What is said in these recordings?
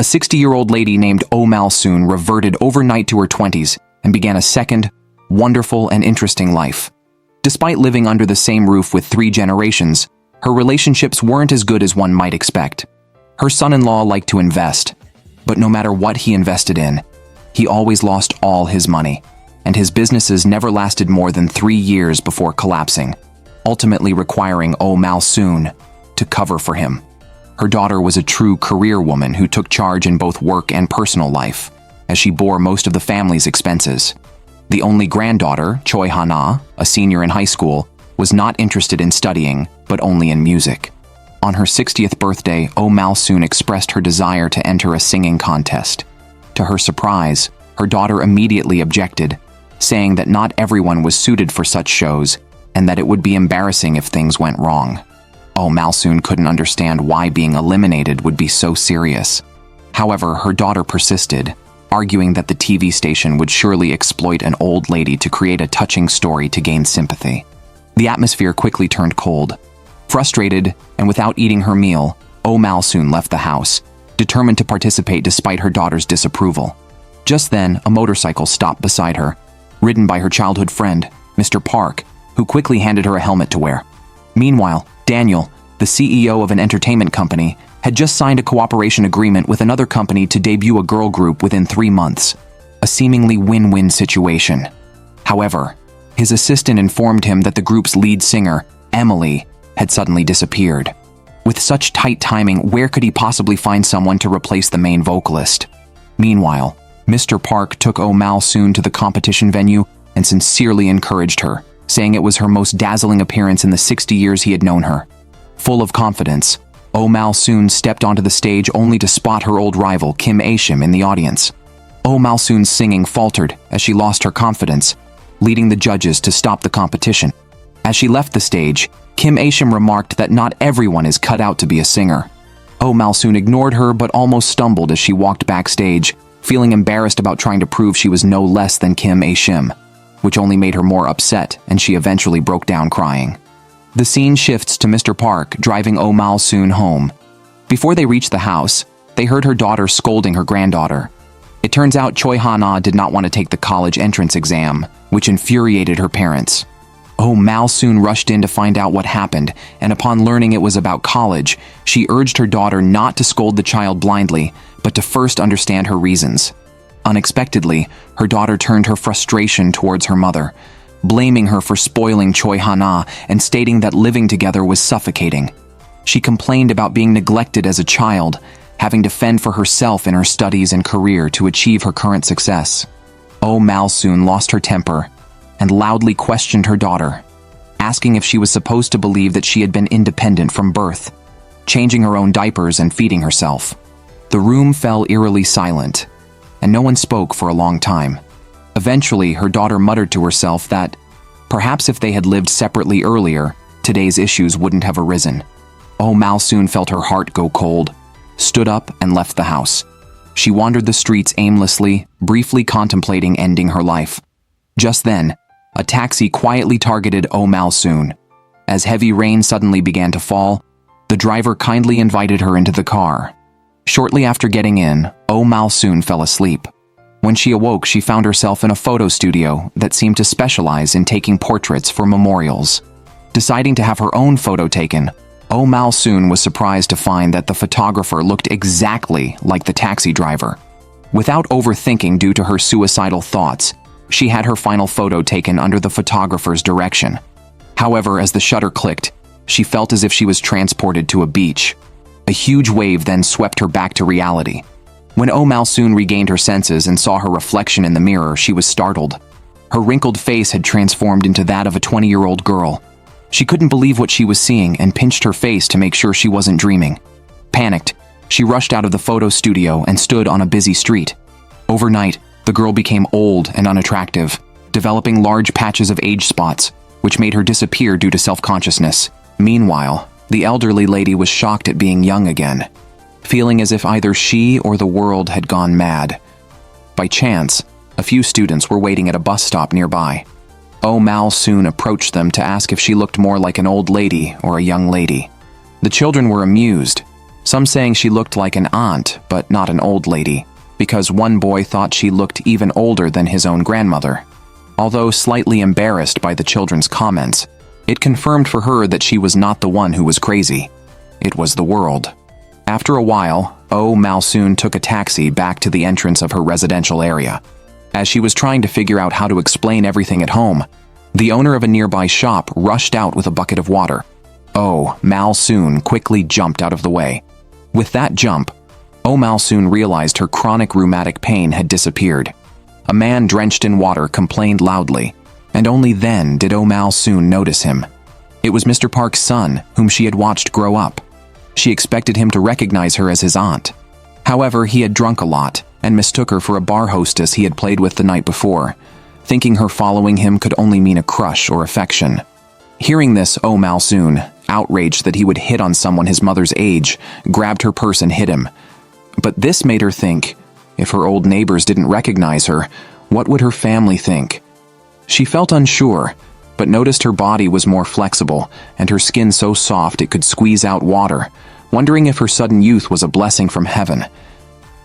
A 60-year-old lady named Oh Mal-soon reverted overnight to her 20s and began a second, wonderful and interesting life. Despite living under the same roof with 3 generations, her relationships weren't as good as one might expect. Her son-in-law liked to invest, but no matter what he invested in, he always lost all his money, and his businesses never lasted more than 3 years before collapsing, ultimately requiring Oh Mal-soon to cover for him. Her daughter was a true career woman who took charge in both work and personal life, as she bore most of the family's expenses. The only granddaughter, Choi Ha-na, a senior in high school, was not interested in studying, but only in music. On her 60th birthday, Oh Mal-soon expressed her desire to enter a singing contest. To her surprise, her daughter immediately objected, saying that not everyone was suited for such shows and that it would be embarrassing if things went wrong. Oh Mal-soon couldn't understand why being eliminated would be so serious. However, her daughter persisted, arguing that the TV station would surely exploit an old lady to create a touching story to gain sympathy. The atmosphere quickly turned cold. Frustrated and without eating her meal, Oh Mal-soon left the house, determined to participate despite her daughter's disapproval. Just then, a motorcycle stopped beside her, ridden by her childhood friend, Mr. Park, who quickly handed her a helmet to wear. Meanwhile, Daniel, the CEO of an entertainment company, had just signed a cooperation agreement with another company to debut a girl group within 3 months, a seemingly win-win situation. However, his assistant informed him that the group's lead singer, Emily, had suddenly disappeared. With such tight timing, where could he possibly find someone to replace the main vocalist? Meanwhile, Mr. Park took Oh Mal-soon to the competition venue and sincerely encouraged her, saying it was her most dazzling appearance in the 60 years he had known her. Full of confidence, Oh Mal-soon stepped onto the stage only to spot her old rival Kim A-shim in the audience. Oh Mal-soon's singing faltered as she lost her confidence, leading the judges to stop the competition. As she left the stage, Kim A-shim remarked that not everyone is cut out to be a singer. Oh Mal-soon ignored her but almost stumbled as she walked backstage, feeling embarrassed about trying to prove she was no less than Kim A-shim, which only made her more upset, and she eventually broke down crying. The scene shifts to Mr. Park driving Oh Mal-soon home. Before they reached the house, they heard her daughter scolding her granddaughter. It turns out Choi Ha-na did not want to take the college entrance exam, which infuriated her parents. Oh Mal-soon rushed in to find out what happened, and upon learning it was about college, she urged her daughter not to scold the child blindly, but to first understand her reasons. Unexpectedly, her daughter turned her frustration towards her mother, blaming her for spoiling Choi Ha-na and stating that living together was suffocating. She complained about being neglected as a child, having to fend for herself in her studies and career to achieve her current success. Oh Mal-soon lost her temper and loudly questioned her daughter, asking if she was supposed to believe that she had been independent from birth, changing her own diapers and feeding herself. The room fell eerily silent, and no one spoke for a long time. Eventually, her daughter muttered to herself that, perhaps if they had lived separately earlier, today's issues wouldn't have arisen. Oh Mal-soon felt her heart go cold, stood up and left the house. She wandered the streets aimlessly, briefly contemplating ending her life. Just then, a taxi quietly targeted Oh Mal-soon. As heavy rain suddenly began to fall, the driver kindly invited her into the car. Shortly after getting in, Oh Mal-soon fell asleep. When she awoke, she found herself in a photo studio that seemed to specialize in taking portraits for memorials. Deciding to have her own photo taken, Oh Mal-soon was surprised to find that the photographer looked exactly like the taxi driver. Without overthinking due to her suicidal thoughts, she had her final photo taken under the photographer's direction. However, as the shutter clicked, she felt as if she was transported to a beach. A huge wave then swept her back to reality. When Oh Mal-soon regained her senses and saw her reflection in the mirror, she was startled. Her wrinkled face had transformed into that of a 20-year-old girl. She couldn't believe what she was seeing and pinched her face to make sure she wasn't dreaming. Panicked, she rushed out of the photo studio and stood on a busy street. Overnight, the girl became old and unattractive, developing large patches of age spots, which made her disappear due to self-consciousness. Meanwhile, the elderly lady was shocked at being young again, feeling as if either she or the world had gone mad. By chance, a few students were waiting at a bus stop nearby. Oh Mal-soon approached them to ask if she looked more like an old lady or a young lady. The children were amused, Some saying she looked like an aunt, but not an old lady, because one boy thought she looked even older than his own grandmother. Although slightly embarrassed by the children's comments, it confirmed for her that she was not the one who was crazy. It was the world. After a while, Oh Malsoon took a taxi back to the entrance of her residential area. As she was trying to figure out how to explain everything at home, the owner of a nearby shop rushed out with a bucket of water. Oh Malsoon quickly jumped out of the way. With that jump, Oh Malsoon realized her chronic rheumatic pain had disappeared. A man drenched in water complained loudly, and only then did Oh Malsoon notice him. It was Mr. Park's son, whom she had watched grow up. She expected him to recognize her as his aunt. However, he had drunk a lot and mistook her for a bar hostess he had played with the night before, thinking her following him could only mean a crush or affection. Hearing this, Oh Malsoon, outraged that he would hit on someone his mother's age, grabbed her purse and hit him. But this made her think, if her old neighbors didn't recognize her, what would her family think? She felt unsure, but noticed her body was more flexible and her skin so soft it could squeeze out water, wondering if her sudden youth was a blessing from heaven.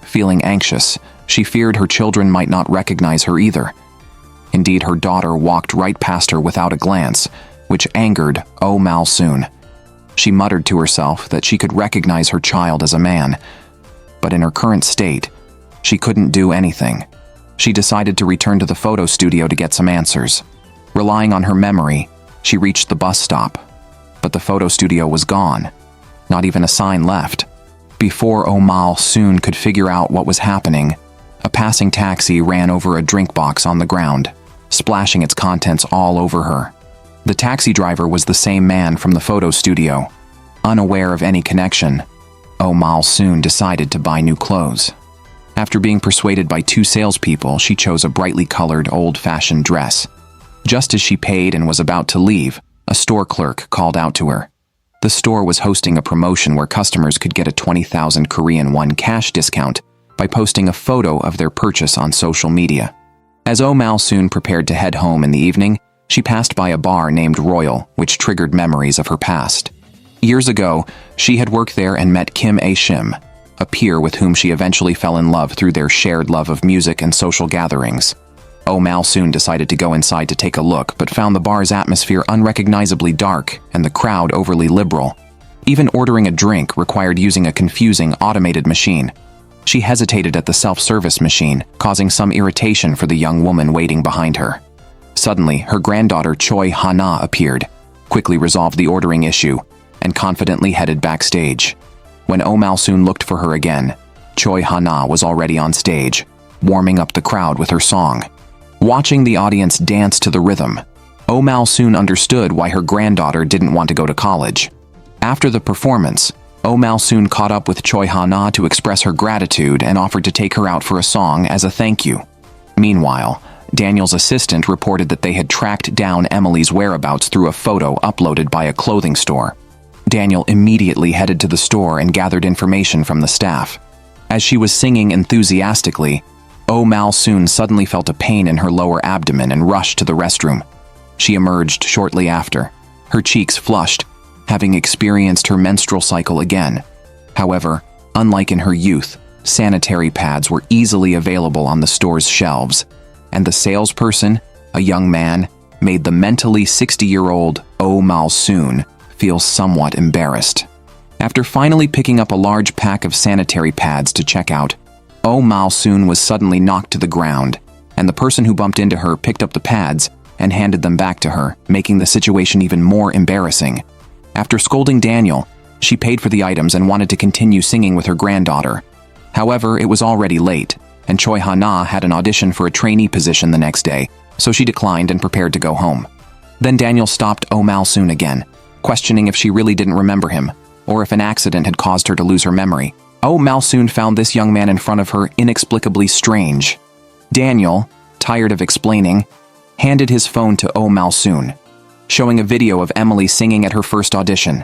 Feeling anxious, she feared her children might not recognize her either. Indeed, her daughter walked right past her without a glance, which angered Oh Malsoon. She muttered to herself that she could recognize her child as a man, but in her current state, she couldn't do anything. She decided to return to the photo studio to get some answers. Relying on her memory, she reached the bus stop, but the photo studio was gone. Not even a sign left. Before Oh Malsoon could figure out what was happening, a passing taxi ran over a drink box on the ground, splashing its contents all over her. The taxi driver was the same man from the photo studio. Unaware of any connection, Oh Malsoon decided to buy new clothes. After being persuaded by two salespeople, she chose a brightly colored, old-fashioned dress. Just as she paid and was about to leave, a store clerk called out to her. The store was hosting a promotion where customers could get a 20,000 Korean won cash discount by posting a photo of their purchase on social media. As Oh Malsoon prepared to head home in the evening, she passed by a bar named Royal, which triggered memories of her past. Years ago, she had worked there and met Kim A-shim, a peer with whom she eventually fell in love through their shared love of music and social gatherings. Oh Malsoon decided to go inside to take a look, but found the bar's atmosphere unrecognizably dark and the crowd overly liberal. Even ordering a drink required using a confusing automated machine. She hesitated at the self-service machine, causing some irritation for the young woman waiting behind her. Suddenly, her granddaughter Choi Ha-na appeared, quickly resolved the ordering issue, and confidently headed backstage. When Oh Malsoon looked for her again, Choi Ha-na was already on stage, warming up the crowd with her song. Watching the audience dance to the rhythm, Oh Malsoon understood why her granddaughter didn't want to go to college. After the performance, Oh Malsoon caught up with Choi Ha-na to express her gratitude and offered to take her out for a song as a thank you. Meanwhile, Daniel's assistant reported that they had tracked down Emily's whereabouts through a photo uploaded by a clothing store. Daniel immediately headed to the store and gathered information from the staff. As she was singing enthusiastically, Oh Malsoon suddenly felt a pain in her lower abdomen and rushed to the restroom. She emerged shortly after, her cheeks flushed, having experienced her menstrual cycle again. However, unlike in her youth, sanitary pads were easily available on the store's shelves, and the salesperson, a young man, made the mentally 60-year-old Oh Malsoon feel somewhat embarrassed. After finally picking up a large pack of sanitary pads to check out, Oh Malsoon was suddenly knocked to the ground, and the person who bumped into her picked up the pads and handed them back to her, making the situation even more embarrassing. After scolding Daniel, she paid for the items and wanted to continue singing with her granddaughter. However, it was already late, and Choi Ha-na had an audition for a trainee position the next day, so she declined and prepared to go home. Then Daniel stopped Oh Malsoon again, questioning if she really didn't remember him, or if an accident had caused her to lose her memory. Oh Malsoon found this young man in front of her inexplicably strange. Daniel, tired of explaining, handed his phone to Oh Malsoon, showing a video of Emily singing at her first audition.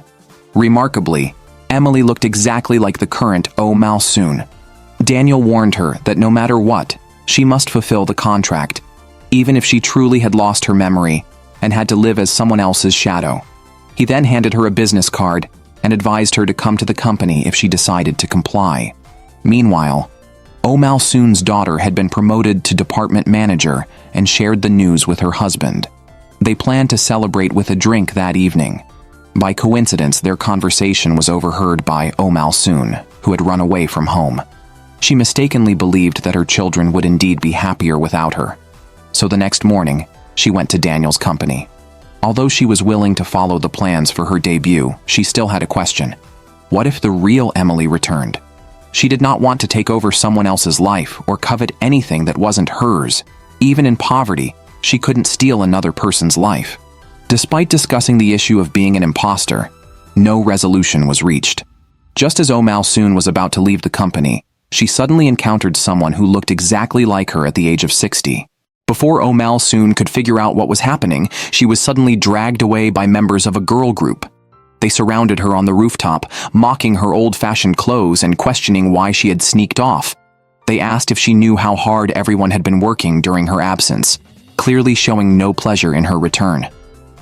Remarkably, Emily looked exactly like the current Oh Malsoon. Daniel warned her that no matter what, she must fulfill the contract, even if she truly had lost her memory and had to live as someone else's shadow. He then handed her a business card, and advised her to come to the company if she decided to comply. Meanwhile, Malsoon's daughter had been promoted to department manager and shared the news with her husband. They planned to celebrate with a drink that evening. By coincidence, their conversation was overheard by Malsoon, who had run away from home. She mistakenly believed that her children would indeed be happier without her. So the next morning, she went to Daniel's company. Although she was willing to follow the plans for her debut, she still had a question. What if the real Emily returned? She did not want to take over someone else's life or covet anything that wasn't hers. Even in poverty, she couldn't steal another person's life. Despite discussing the issue of being an imposter, no resolution was reached. Just as Malsoon was about to leave the company, she suddenly encountered someone who looked exactly like her at the age of 60. Before Malsoon could figure out what was happening, she was suddenly dragged away by members of a girl group. They surrounded her on the rooftop, mocking her old-fashioned clothes and questioning why she had sneaked off. They asked if she knew how hard everyone had been working during her absence, clearly showing no pleasure in her return.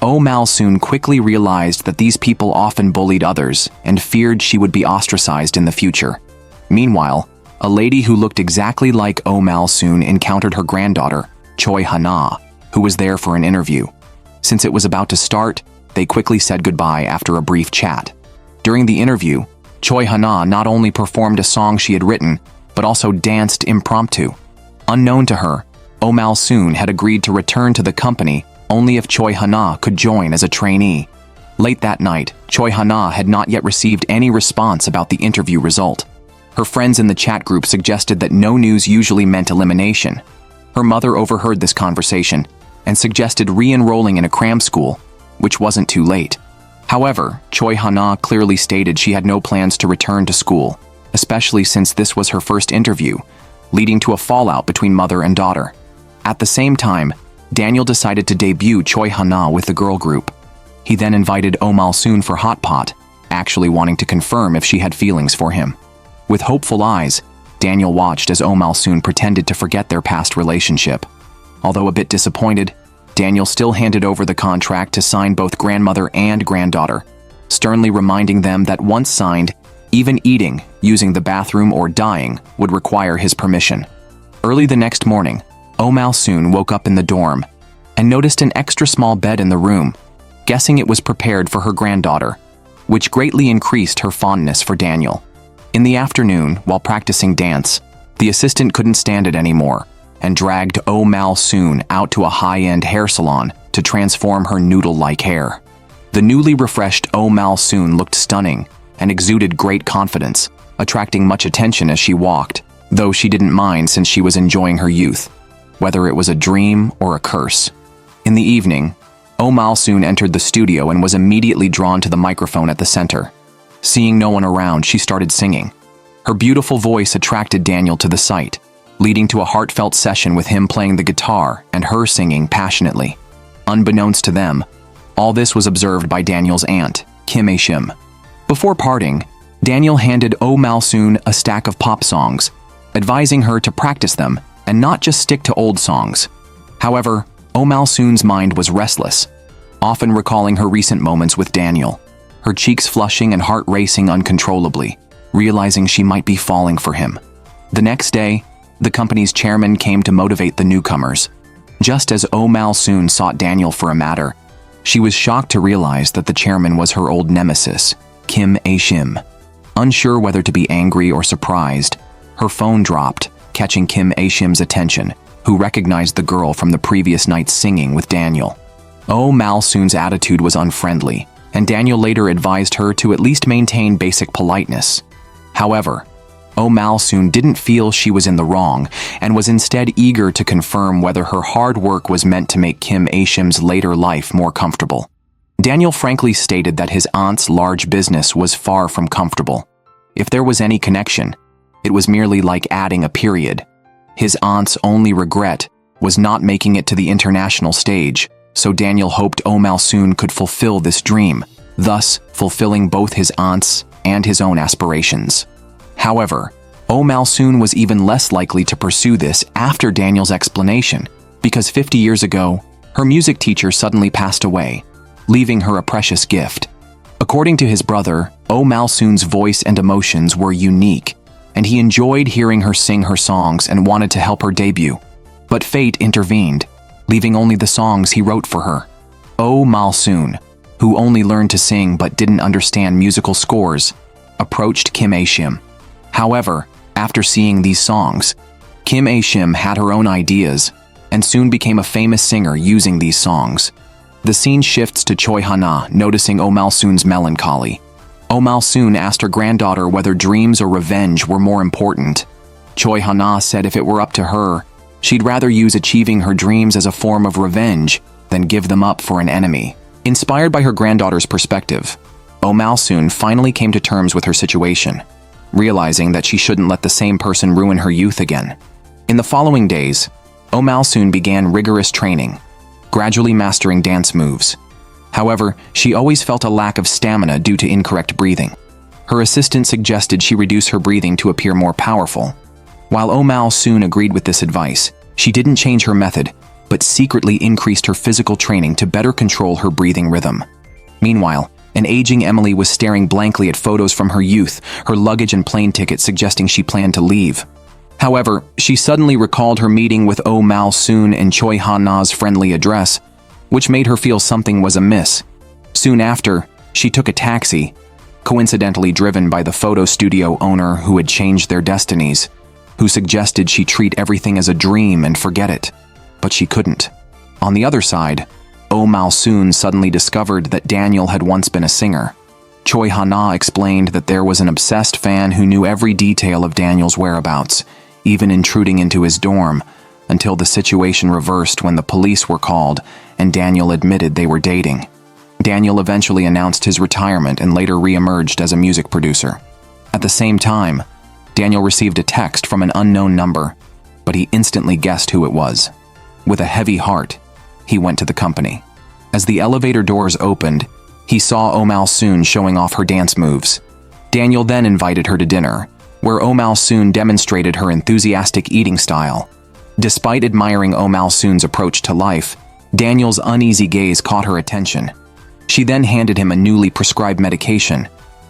Malsoon quickly realized that these people often bullied others and feared she would be ostracized in the future. Meanwhile, a lady who looked exactly like Malsoon encountered her granddaughter, Choi Hana, who was there for an interview. Since it was about to start, they quickly said goodbye after a brief chat. During the interview, Choi Hana not only performed a song she had written, but also danced impromptu. Unknown to her, Malsoon had agreed to return to the company only if Choi Hana could join as a trainee. Late that night, Choi Hana had not yet received any response about the interview result. Her friends in the chat group suggested that no news usually meant elimination. Her mother overheard this conversation and suggested re-enrolling in a cram school, which wasn't too late. However, Choi Hana clearly stated she had no plans to return to school, especially since this was her first interview, leading to a fallout between mother and daughter. At the same time, Daniel decided to debut Choi Hana with the girl group. He then invited Malsoon for hot pot, actually wanting to confirm if she had feelings for him. With hopeful eyes, Daniel watched as Malsoon pretended to forget their past relationship. Although a bit disappointed, Daniel still handed over the contract to sign both grandmother and granddaughter, sternly reminding them that once signed, even eating, using the bathroom, or dying would require his permission. Early the next morning, Malsoon woke up in the dorm and noticed an extra small bed in the room, guessing it was prepared for her granddaughter, which greatly increased her fondness for Daniel. In the afternoon, while practicing dance, the assistant couldn't stand it anymore and dragged Malsoon out to a high-end hair salon to transform her noodle-like hair. The newly refreshed Malsoon looked stunning and exuded great confidence, attracting much attention as she walked, though she didn't mind since she was enjoying her youth, whether it was a dream or a curse. In the evening, Malsoon entered the studio and was immediately drawn to the microphone at the center. Seeing no one around, she started singing. Her beautiful voice attracted Daniel to the site, leading to a heartfelt session with him playing the guitar and her singing passionately. Unbeknownst to them, all this was observed by Daniel's aunt, Kim A-shim. Before parting, Daniel handed Malsoon a stack of pop songs, advising her to practice them and not just stick to old songs. However, Malsoon's mind was restless, often recalling her recent moments with Daniel, her cheeks flushing and heart racing uncontrollably, realizing she might be falling for him. The next day, the company's chairman came to motivate the newcomers. Just as Malsoon sought Daniel for a matter, she was shocked to realize that the chairman was her old nemesis, Kim A-shim. Unsure whether to be angry or surprised, her phone dropped, catching Kim A-shim's attention, who recognized the girl from the previous night's singing with Daniel. Malsoon's attitude was unfriendly, and Daniel later advised her to at least maintain basic politeness. However, Malsoon didn't feel she was in the wrong and was instead eager to confirm whether her hard work was meant to make Kim A-shim's later life more comfortable. Daniel frankly stated that his aunt's large business was far from comfortable. If there was any connection, it was merely like adding a period. His aunt's only regret was not making it to the international stage, so Daniel hoped Malsoon could fulfill this dream, thus fulfilling both his aunt's and his own aspirations. However, Malsoon was even less likely to pursue this after Daniel's explanation, because 50 years ago, her music teacher suddenly passed away, leaving her a precious gift. According to his brother, Oh Malsoon's voice and emotions were unique, and he enjoyed hearing her sing her songs and wanted to help her debut. But fate intervened, leaving only the songs he wrote for her. Oh Malsoon, who only learned to sing but didn't understand musical scores, approached Kim A-shim. However, after seeing these songs, Kim A-shim had her own ideas and soon became a famous singer using these songs. The scene shifts to Choi Ha-na, noticing Oh Malsoon's melancholy. Oh Malsoon asked her granddaughter whether dreams or revenge were more important. Choi Ha-na said if it were up to her, she'd rather use achieving her dreams as a form of revenge than give them up for an enemy. Inspired by her granddaughter's perspective, Oh Malsoon finally came to terms with her situation, realizing that she shouldn't let the same person ruin her youth again. In the following days, Oh Malsoon began rigorous training, gradually mastering dance moves. However, she always felt a lack of stamina due to incorrect breathing. Her assistant suggested she reduce her breathing to appear more powerful. While Oh Malsoon agreed with this advice, she didn't change her method, but secretly increased her physical training to better control her breathing rhythm. Meanwhile, an aging Emily was staring blankly at photos from her youth, her luggage and plane ticket suggesting she planned to leave. However, she suddenly recalled her meeting with Oh Malsoon and Choi Ha-na's friendly address, which made her feel something was amiss. Soon after, she took a taxi, coincidentally driven by the photo studio owner who had changed their destinies, who suggested she treat everything as a dream and forget it. But she couldn't. On the other side, Oh Malsoon suddenly discovered that Daniel had once been a singer. Choi Ha-na explained that there was an obsessed fan who knew every detail of Daniel's whereabouts, even intruding into his dorm, until the situation reversed when the police were called and Daniel admitted they were dating. Daniel eventually announced his retirement and later re-emerged as a music producer. At the same time, Daniel received a text from an unknown number, but he instantly guessed who it was. With a heavy heart, he went to the company. As the elevator doors opened, he saw Oh Malsoon showing off her dance moves. Daniel then invited her to dinner, where Oh Malsoon demonstrated her enthusiastic eating style. Despite admiring Oh Malsoon's approach to life, Daniel's uneasy gaze caught her attention. She then handed him a newly prescribed medication,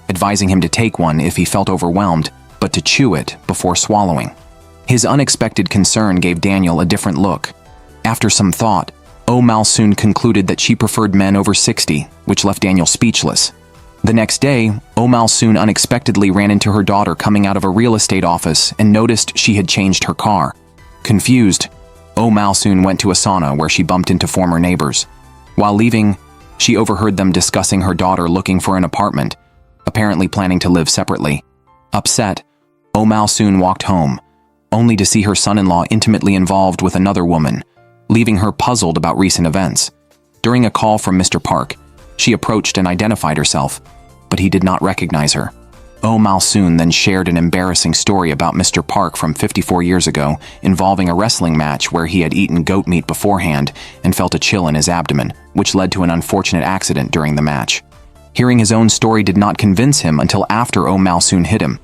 advising him to take one if he felt overwhelmed, but to chew it before swallowing. His unexpected concern gave Daniel a different look. After some thought, Oh Malsoon concluded that she preferred men over 60, which left Daniel speechless. The next day, Oh Malsoon unexpectedly ran into her daughter coming out of a real estate office and noticed she had changed her car. Confused, Oh Malsoon went to a sauna where she bumped into former neighbors. While leaving, she overheard them discussing her daughter looking for an apartment, apparently planning to live separately. Upset, Oh Malsoon walked home, only to see her son-in-law intimately involved with another woman, leaving her puzzled about recent events. During a call from Mr. Park, she approached and identified herself, but he did not recognize her. Oh Malsoon then shared an embarrassing story about Mr. Park from 54 years ago, involving a wrestling match where he had eaten goat meat beforehand and felt a chill in his abdomen, which led to an unfortunate accident during the match. Hearing his own story did not convince him until after Oh Malsoon hit him,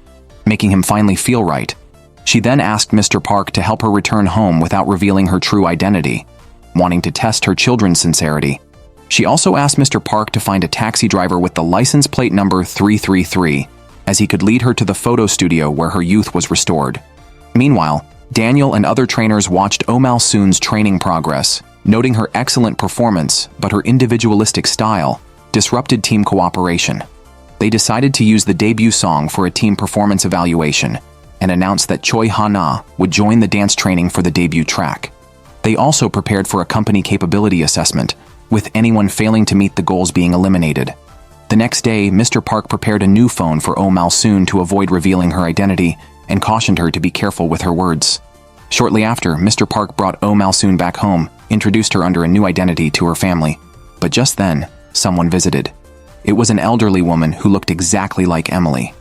making him finally feel right. She then asked Mr. Park to help her return home without revealing her true identity, wanting to test her children's sincerity. She also asked Mr. Park to find a taxi driver with the license plate number 333, as he could lead her to the photo studio where her youth was restored. Meanwhile, Daniel and other trainers watched Oh Malsoon's training progress, noting her excellent performance, but her individualistic style disrupted team cooperation. They decided to use the debut song for a team performance evaluation and announced that Choi Ha-na would join the dance training for the debut track. They also prepared for a company capability assessment, with anyone failing to meet the goals being eliminated. The next day, Mr. Park prepared a new phone for Oh Malsoon to avoid revealing her identity and cautioned her to be careful with her words. Shortly after, Mr. Park brought Oh Malsoon back home, introduced her under a new identity to her family. But just then, someone visited. It was an elderly woman who looked exactly like Emily.